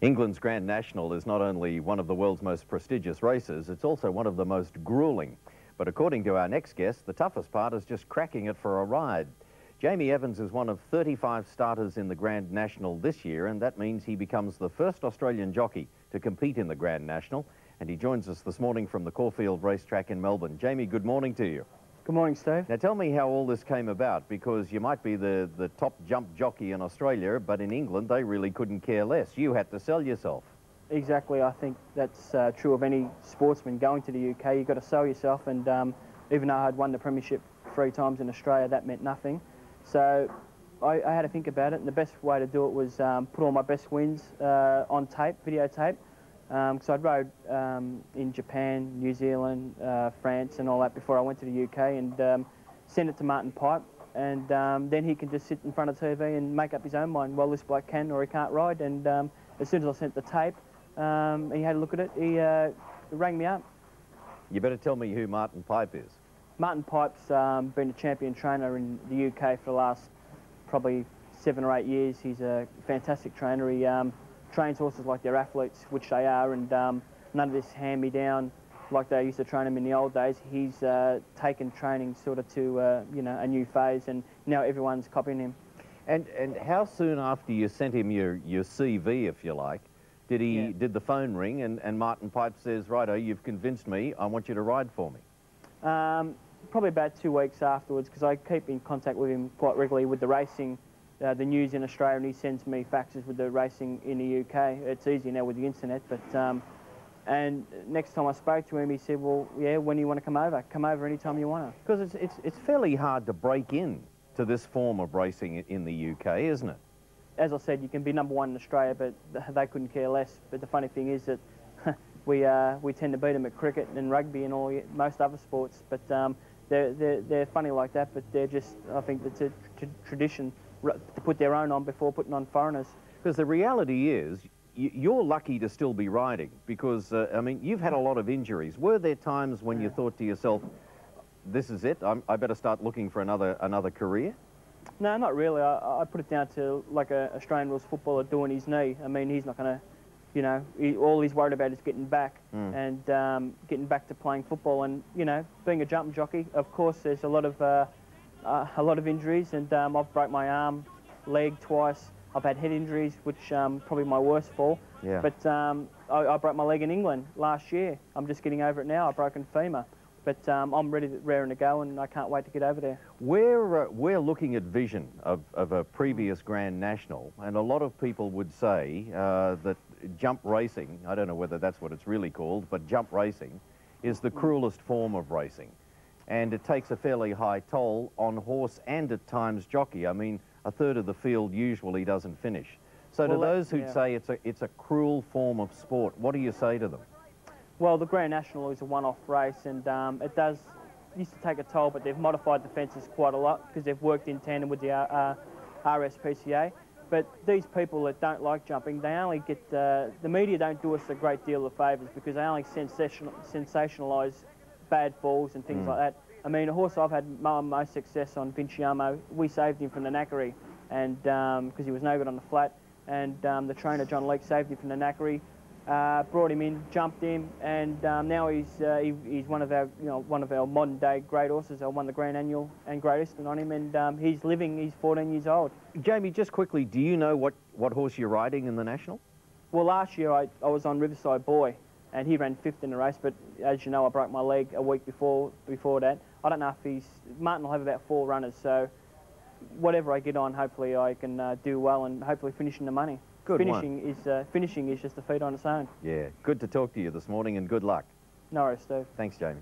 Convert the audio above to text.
England's Grand National is not only one of the world's most prestigious races, it's also one of the most grueling. But according to our next guest, the toughest part is just cracking it for a ride. Jamie Evans is one of 35 starters in the Grand National this year, and that means he becomes the first Australian jockey to compete in the Grand National. And he joins us this morning from the Caulfield racetrack in Melbourne. Jamie, good morning to you. Good morning, Steve. Now tell me how all this came about, because you might be the top jump jockey in Australia, but in England they really couldn't care less. You had to sell yourself. Exactly. I think that's true of any sportsman going to the UK. You've got to sell yourself, and even though I'd won the premiership 3 times in Australia, that meant nothing. So I had to think about it, and the best way to do it was put all my best wins on tape, videotape. Because I'd rode in Japan, New Zealand, France and all that before I went to the UK, and send it to Martin Pipe, and then he can just sit in front of TV and make up his own mind. Well, this bloke can or he can't ride, and as soon as I sent the tape, he had a look at it, he rang me up. You better tell me who Martin Pipe is. Martin Pipe's been a champion trainer in the UK for the last probably 7 or 8 years. He's a fantastic trainer. He trains horses like they're athletes, which they are, and none of this hand-me-down like they used to train them in the old days. He's taken training sort of to you know, a new phase, and now everyone's copying him. And how soon after you sent him your CV, if you like, did the phone ring and Martin Pipe says, righto, you've convinced me, I want you to ride for me? Probably about 2 weeks afterwards, because I keep in contact with him quite regularly with the racing, the news in Australia, and he sends me faxes with the racing in the UK. It's easy now with the internet, but and next time I spoke to him, he said, well, yeah, when do you want to come over? Come over anytime you want to. Because it's fairly hard to break in to this form of racing in the UK, isn't it? As I said, you can be #1 in Australia, but they couldn't care less. But the funny thing is that we tend to beat them at cricket and rugby and most other sports, but they're funny like that, but they're just, I think it's a tradition to put their own on before putting on foreigners. Because the reality is, you're lucky to still be riding, because, I mean, you've had a lot of injuries. Were there times when you thought to yourself, this is it, I better start looking for another career? No, not really. I put it down to like a Australian rules footballer doing his knee. I mean, he's not going to, you know, all he's worried about is getting back and getting back to playing football. And, you know, being a jumping jockey, of course, there's a lot of injuries, and I've broke my arm, leg twice. I've had head injuries, which probably my worst fall. Yeah. But I broke my leg in England last year. I'm just getting over it now. I've broken femur. But I'm raring to go, and I can't wait to get over there. We're looking at vision of a previous Grand National, and a lot of people would say that jump racing, I don't know whether that's what it's really called, but jump racing is the cruelest form of racing. And it takes a fairly high toll on horse and at times jockey. I mean, a third of the field usually doesn't finish. So to those who'd say it's a cruel form of sport, what do you say to them? Well, the Grand National is a one-off race, and it used to take a toll, but they've modified the fences quite a lot because they've worked in tandem with the RSPCA. But these people that don't like jumping, they only get, the media don't do us a great deal of favours because they only sensationalise bad falls and things like that. I mean, a horse I've had most success on, Vinciamo, we saved him from the knackery, and because he was no good on the flat, and the trainer John Leake saved him from the knackery, brought him in, jumped him, and now he's one of our modern day great horses. I won the Grand Annual and Great Eastern on him, and he's living. He's 14 years old. Jamie, just quickly, do you know what horse you're riding in the National? will last year I was on Riverside Boy, and he ran 5th in the race, but as you know, I broke my leg a week before that. I don't know if Martin will have about 4 runners, so whatever I get on, hopefully I can do well and hopefully finish in the money. Good Finishing is just a feat on its own. Yeah, good to talk to you this morning, and good luck. No worries, Steve. Thanks, Jamie.